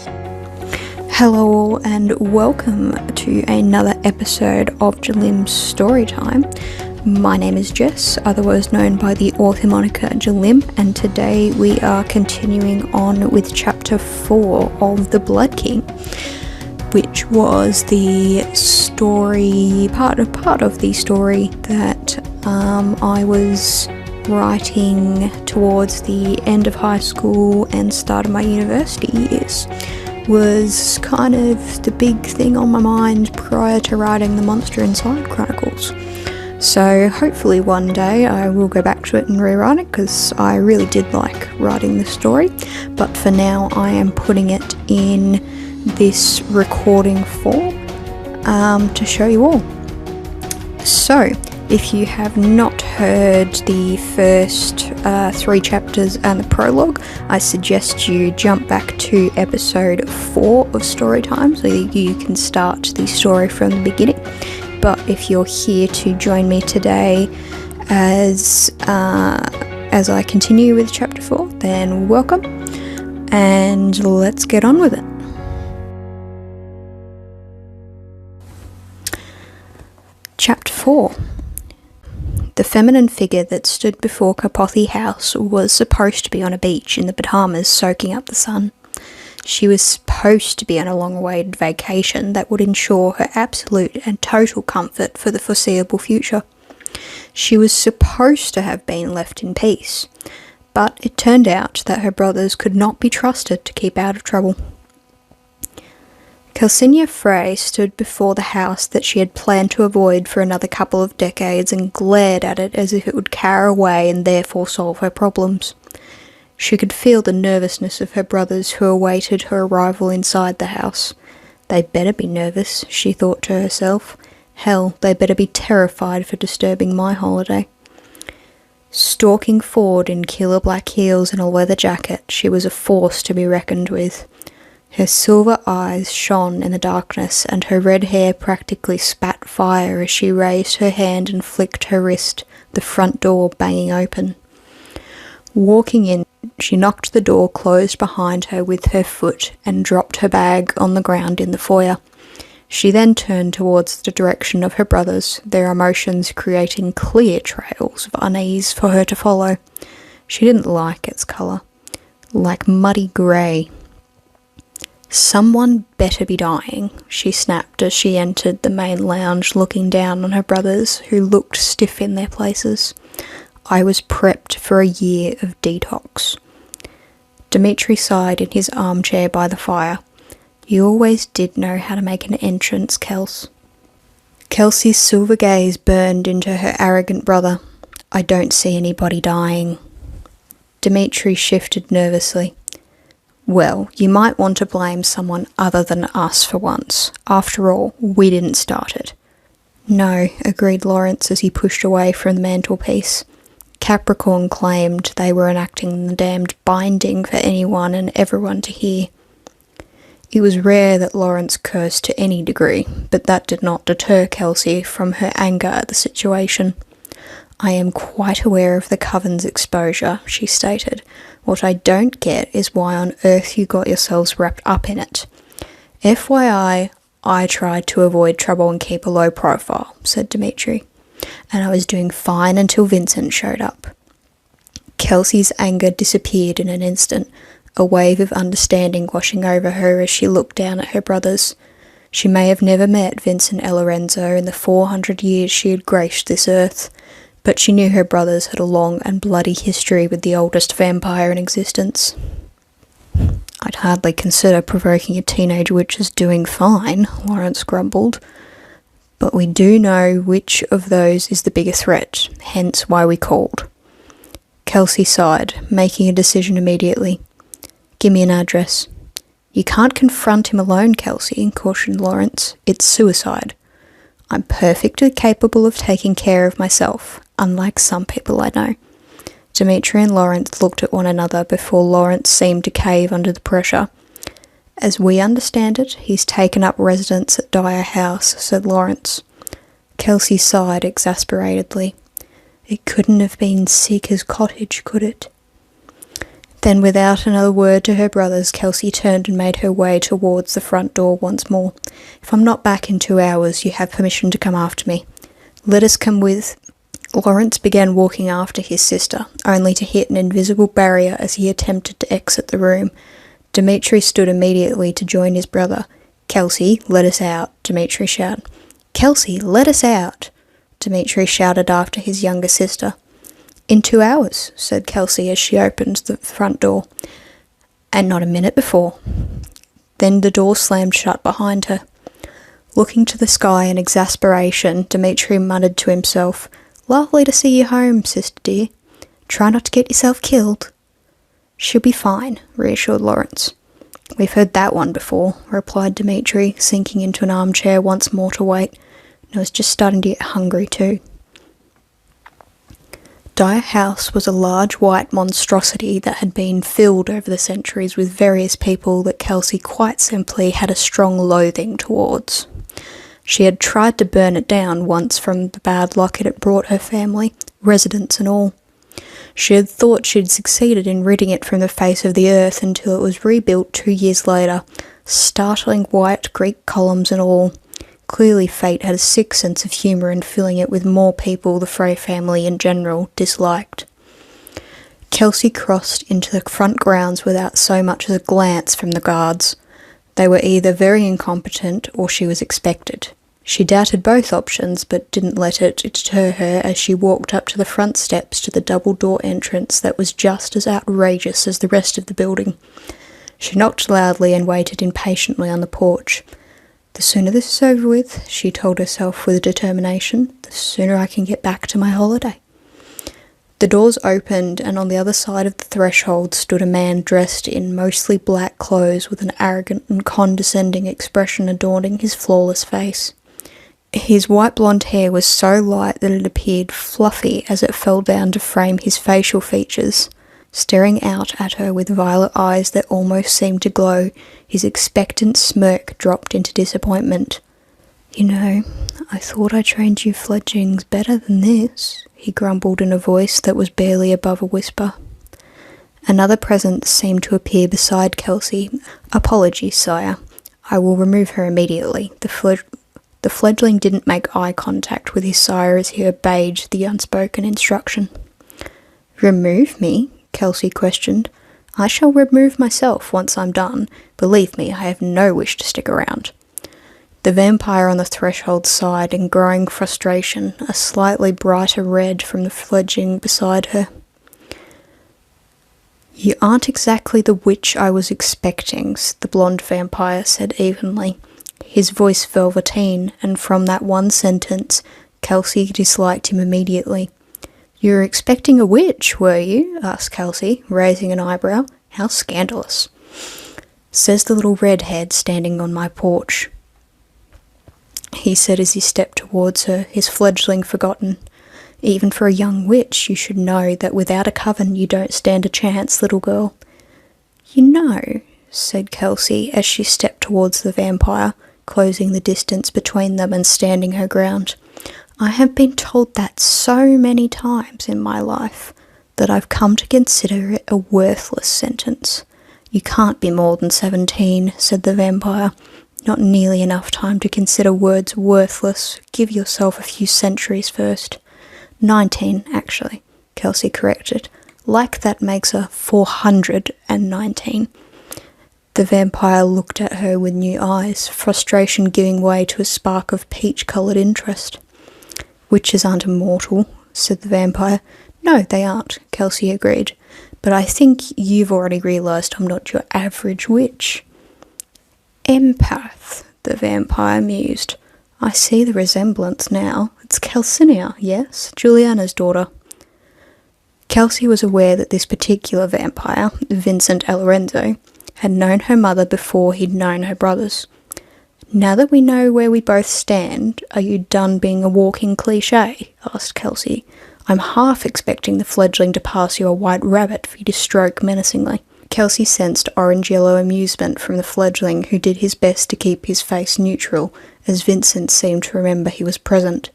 Hello all and welcome to another episode of Jelim's Storytime. My name is Jess, otherwise known by the author moniker Jelim, and today we are continuing on with chapter 4 of The Blood King, which was the story, part of the story that I was writing towards the end of high school and start of my university years. Was kind of the big thing on my mind prior to writing the Monster Inside Chronicles. So hopefully one day I will go back to it and rewrite it, because I really did like writing this story, but for now I am putting it in this recording form to show you all. So if you have not heard the first 3 chapters and the prologue, I suggest you jump back to episode 4 of Storytime so you can start the story from the beginning. But if you're here to join me today as I continue with chapter 4, then welcome, and let's get on with it. Chapter 4. The feminine figure that stood before Kapothe House was supposed to be on a beach in the Bahamas soaking up the sun. She was supposed to be on a long-awaited vacation that would ensure her absolute and total comfort for the foreseeable future. She was supposed to have been left in peace, but it turned out that her brothers could not be trusted to keep out of trouble. Kelsinia Frey stood before the house that she had planned to avoid for another couple of decades and glared at it as if it would carry away and therefore solve her problems. She could feel the nervousness of her brothers who awaited her arrival inside the house. They better be nervous, she thought to herself. Hell, they better be terrified for disturbing my holiday. Stalking forward in killer black heels and a leather jacket, she was a force to be reckoned with. Her silver eyes shone in the darkness, and her red hair practically spat fire as she raised her hand and flicked her wrist, the front door banging open. Walking in, she knocked the door closed behind her with her foot and dropped her bag on the ground in the foyer. She then turned towards the direction of her brothers, their emotions creating clear trails of unease for her to follow. She didn't like its colour, like muddy grey. "Someone better be dying," she snapped as she entered the main lounge, looking down on her brothers, who looked stiff in their places. "I was prepped for a year of detox." Dimitri sighed in his armchair by the fire. "You always did know how to make an entrance, Kels." Kelsey's silver gaze burned into her arrogant brother. "I don't see anybody dying." Dimitri shifted nervously. "Well, you might want to blame someone other than us for once. After all, we didn't start it." "No," agreed Lawrence as he pushed away from the mantelpiece. Capricorn claimed they were enacting the damned binding for anyone and everyone to hear. It was rare that Lawrence cursed to any degree, but that did not deter Kelsey from her anger at the situation. "I am quite aware of the Coven's exposure," she stated. "What I don't get is why on earth you got yourselves wrapped up in it. FYI, I tried to avoid trouble and keep a low profile," said Dimitri. "And I was doing fine until Vincent showed up." Kelsey's anger disappeared in an instant, a wave of understanding washing over her as she looked down at her brothers. She may have never met Vincent e Lorenzo in the 400 years she had graced this earth, but she knew her brothers had a long and bloody history with the oldest vampire in existence. "I'd hardly consider provoking a teenage witch as doing fine," Lawrence grumbled. "But we do know which of those is the bigger threat, hence why we called." Kelsey sighed, making a decision immediately. "Give me an address." "You can't confront him alone, Kelsey," cautioned Lawrence. "It's suicide." "I'm perfectly capable of taking care of myself, unlike some people I know." Dimitri and Lawrence looked at one another before Lawrence seemed to cave under the pressure. "As we understand it, he's taken up residence at Dyer House," said Lawrence. Kelsey sighed exasperatedly. "It couldn't have been Seeker's cottage, could it?" Then, without another word to her brothers, Kelsey turned and made her way towards the front door once more. "If I'm not back in 2 hours, you have permission to come after me. Let us come with..." Lawrence began walking after his sister, only to hit an invisible barrier as he attempted to exit the room. Dimitri stood immediately to join his brother. "Kelsey, let us out," Dimitri shouted. "Kelsey, let us out," Dimitri shouted after his younger sister. "In 2 hours," said Kelsey as she opened the front door. "And not a minute before." Then the door slammed shut behind her. Looking to the sky in exasperation, Dimitri muttered to himself, "Lovely to see you home, sister dear. Try not to get yourself killed." "She'll be fine," reassured Lawrence. "We've heard that one before," replied Dimitri, sinking into an armchair once more to wait. And I was just starting to get hungry too. Dyer House was a large white monstrosity that had been filled over the centuries with various people that Kelsey quite simply had a strong loathing towards. She had tried to burn it down once from the bad luck it had brought her family, residents and all. She had thought she'd succeeded in ridding it from the face of the earth until it was rebuilt 2 years later, startling white Greek columns and all. Clearly fate had a sick sense of humour in filling it with more people the Frey family in general disliked. Kelsey crossed into the front grounds without so much as a glance from the guards. They were either very incompetent or she was expected. She doubted both options, but didn't let it deter her as she walked up to the front steps to the double-door entrance that was just as outrageous as the rest of the building. She knocked loudly and waited impatiently on the porch. "The sooner this is over with," she told herself with determination, "the sooner I can get back to my holiday." The doors opened, and on the other side of the threshold stood a man dressed in mostly black clothes with an arrogant and condescending expression adorning his flawless face. His white blonde hair was so light that it appeared fluffy as it fell down to frame his facial features. Staring out at her with violet eyes that almost seemed to glow, his expectant smirk dropped into disappointment. "You know, I thought I trained you fledglings better than this," he grumbled in a voice that was barely above a whisper. Another presence seemed to appear beside Kelsey. "Apologies, sire. I will remove her immediately." The fledgling didn't make eye contact with his sire as he obeyed the unspoken instruction. "Remove me?" Kelsey questioned. "I shall remove myself once I'm done. Believe me, I have no wish to stick around." The vampire on the threshold sighed in growing frustration, a slightly brighter red from the fledgling beside her. "You aren't exactly the witch I was expecting," the blonde vampire said evenly. His voice velveteen, and from that one sentence, Kelsey disliked him immediately. "You were expecting a witch, were you?" asked Kelsey, raising an eyebrow. "How scandalous." "Says the little redhead standing on my porch," he said as he stepped towards her, his fledgling forgotten. "Even for a young witch, you should know that without a coven you don't stand a chance, little girl." "You know," said Kelsey as she stepped towards the vampire, closing the distance between them and standing her ground, "I have been told that so many times in my life that I've come to consider it a worthless sentence." "You can't be more than 17, said the vampire. "Not nearly enough time to consider words worthless. Give yourself a few centuries first." 19, actually, Kelsey corrected. "Like that makes a 419. The vampire looked at her with new eyes, frustration giving way to a spark of peach-coloured interest. "Witches aren't immortal," said the vampire. "No, they aren't," Kelsey agreed. "But I think you've already realised I'm not your average witch." "Empath," the vampire mused. "I see the resemblance now. It's Kelsinia, yes? Juliana's daughter." Kelsey was aware that this particular vampire, Vincent Lorenzo, had known her mother before he'd known her brothers. "Now that we know where we both stand, are you done being a walking cliché?" asked Kelsey. "I'm half expecting the fledgling to pass you a white rabbit for you to stroke menacingly." Kelsey sensed orange-yellow amusement from the fledgling, who did his best to keep his face neutral, as Vincent seemed to remember he was present.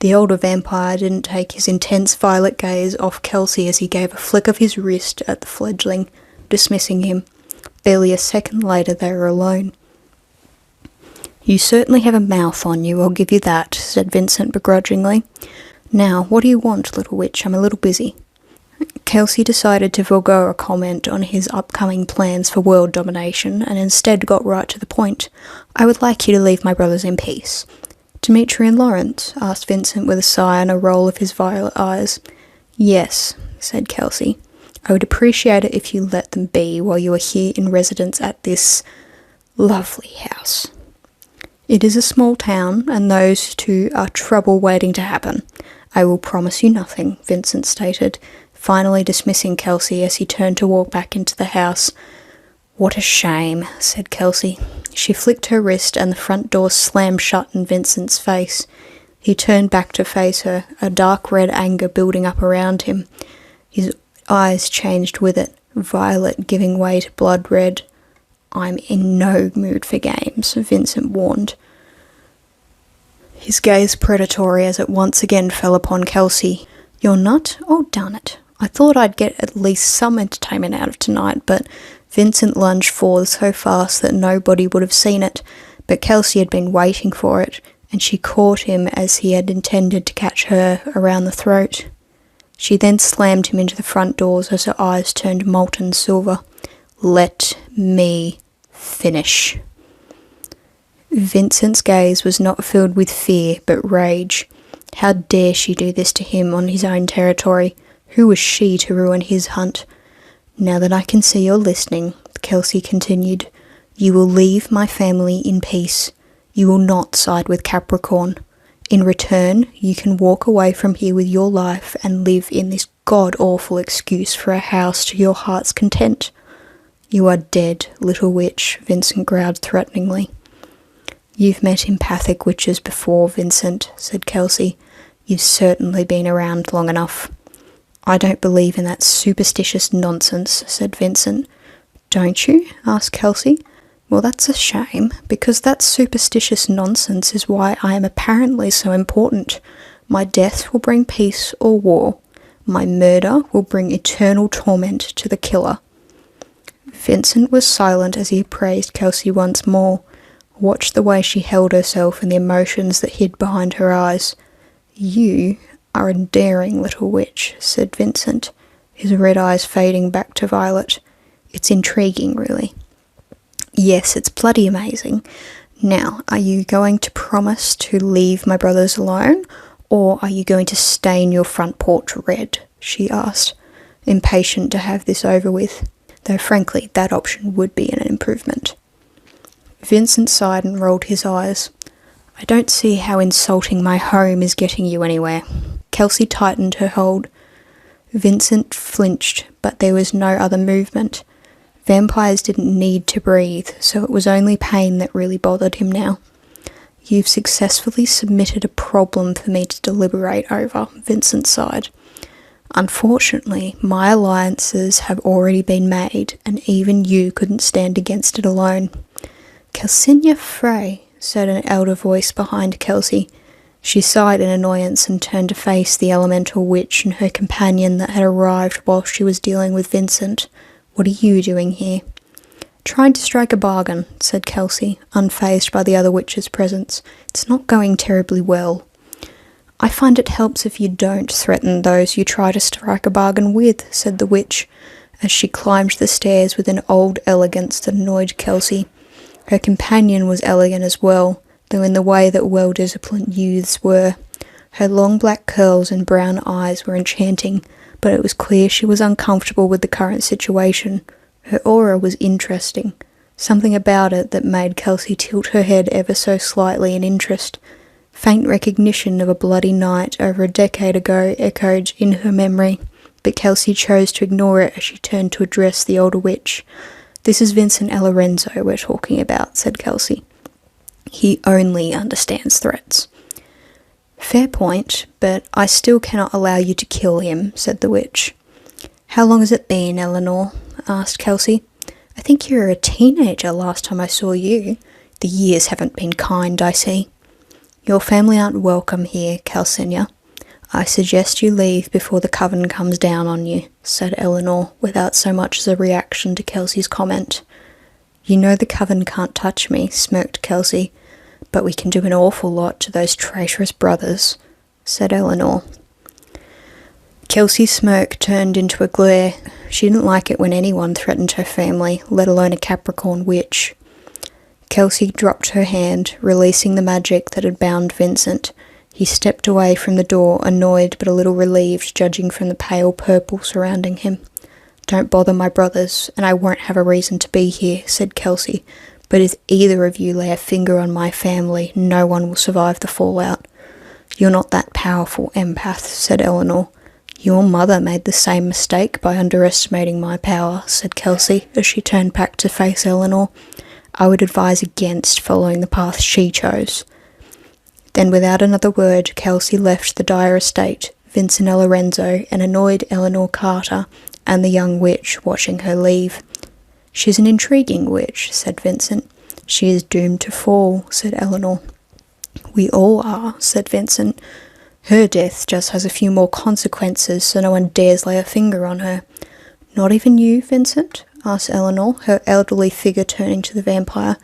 The older vampire didn't take his intense violet gaze off Kelsey as he gave a flick of his wrist at the fledgling. dismissing him. Barely a second later they were alone. "You certainly have a mouth on you, I'll give you that," said Vincent begrudgingly. "Now, what do you want, little witch? I'm a little busy." Kelsey decided to forego a comment on his upcoming plans for world domination and instead got right to the point. "I would like you to leave my brothers in peace." "Dimitri and Lawrence?" asked Vincent with a sigh and a roll of his violet eyes. "Yes," said Kelsey. "I would appreciate it if you let them be while you are here in residence at this lovely house. It is a small town, and those two are trouble waiting to happen. I will promise you nothing," Vincent stated, finally dismissing Kelsey as he turned to walk back into the house. "What a shame," said Kelsey. She flicked her wrist and the front door slammed shut in Vincent's face. He turned back to face her, a dark red anger building up around him. His eyes changed with it, violet giving way to blood red. "I'm in no mood for games," Vincent warned. His gaze predatory as it once again fell upon Kelsey. "You're not? Oh, darn it. I thought I'd get at least some entertainment out of tonight," but Vincent lunged forward so fast that nobody would have seen it, but Kelsey had been waiting for it, and she caught him as he had intended to catch her around the throat. She then slammed him into the front doors as her eyes turned molten silver. "Let me finish." Vincent's gaze was not filled with fear, but rage. How dare she do this to him on his own territory? Who was she to ruin his hunt? "Now that I can see you're listening," Kelsey continued, "you will leave my family in peace. You will not side with Capricorn. In return, you can walk away from here with your life and live in this god-awful excuse for a house to your heart's content." "You are dead, little witch," Vincent growled threateningly. "You've met empathic witches before, Vincent," said Kelsey. "You've certainly been around long enough." "I don't believe in that superstitious nonsense," said Vincent. "Don't you?" asked Kelsey. "Well, that's a shame, because that superstitious nonsense is why I am apparently so important. My death will bring peace or war. My murder will bring eternal torment to the killer." Vincent was silent as he appraised Kelsey once more, watched the way she held herself and the emotions that hid behind her eyes. "You are a daring little witch," said Vincent, his red eyes fading back to violet. "It's intriguing, really." "Yes, it's bloody amazing. Now, are you going to promise to leave my brothers alone, or are you going to stain your front porch red?" she asked, impatient to have this over with, though frankly that option would be an improvement. Vincent sighed and rolled his eyes. "I don't see how insulting my home is getting you anywhere." Kelsey tightened her hold. Vincent flinched, but there was no other movement. Vampires didn't need to breathe, so it was only pain that really bothered him now. "You've successfully submitted a problem for me to deliberate over," Vincent sighed. "Unfortunately, my alliances have already been made, and even you couldn't stand against it alone." "Kelsinia Frey," said an elder voice behind Kelsey. She sighed in annoyance and turned to face the elemental witch and her companion that had arrived while she was dealing with Vincent. "What are you doing here?" "Trying to strike a bargain," said Kelsey, unfazed by the other witch's presence. "It's not going terribly well." "I find it helps if you don't threaten those you try to strike a bargain with," said the witch, as she climbed the stairs with an old elegance that annoyed Kelsey. Her companion was elegant as well, though in the way that well-disciplined youths were. Her long black curls and brown eyes were enchanting, but it was clear she was uncomfortable with the current situation. Her aura was interesting, something about it that made Kelsey tilt her head ever so slightly in interest. Faint recognition of a bloody night over a decade ago echoed in her memory, but Kelsey chose to ignore it as she turned to address the older witch. "This is Vincent Lorenzo we're talking about," said Kelsey. "He only understands threats." "Fair point, but I still cannot allow you to kill him," said the witch. "How long has it been, Eleanor?" asked Kelsey. "I think you were a teenager last time I saw you. The years haven't been kind, I see." "Your family aren't welcome here, Kelsinia. I suggest you leave before the coven comes down on you," said Eleanor, without so much as a reaction to Kelsey's comment. You know the coven can't touch me, smirked Kelsey, but we can do an awful lot to those traitorous brothers, said Eleanor. Kelsey's smirk turned into a glare. She didn't like it when anyone threatened her family, let alone a Capricorn witch. Kelsey dropped her hand, releasing the magic that had bound Vincent. He stepped away from the door, annoyed but a little relieved, judging from the pale purple surrounding him. Don't bother my brothers, and I won't have a reason to be here, said Kelsey. But if either of you lay a finger on my family, no one will survive the fallout. You're not that powerful, empath, said Eleanor. Your mother made the same mistake by underestimating my power, said Kelsey, as she turned back to face Eleanor. I would advise against following the path she chose. Then without another word, Kelsey left the Dyer estate, Vincent Lorenzo, and annoyed Eleanor Carter, and the young witch watching her leave. She's an intriguing witch, said Vincent. She is doomed to fall, said Eleanor. We all are, said Vincent. Her death just has a few more consequences, so no one dares lay a finger on her. Not even you, Vincent? Asked Eleanor, her elderly figure turning to the vampire.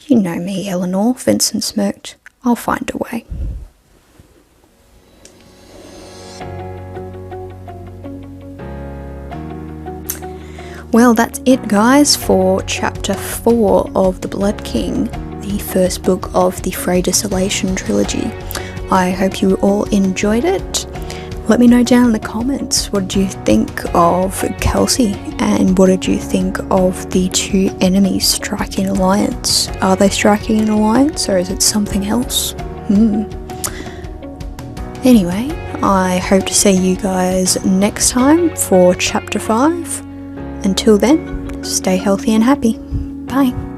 You know me, Eleanor, Vincent smirked. I'll find a way. Well, that's it, guys, for Chapter 4 of The Blood King, the first book of the Frey Desolation Trilogy. I hope you all enjoyed it. Let me know down in the comments, what did you think of Kelsey, and what did you think of the two enemies striking an alliance? Are they striking an alliance, or is it something else? Anyway, I hope to see you guys next time for Chapter 5. Until then, stay healthy and happy. Bye.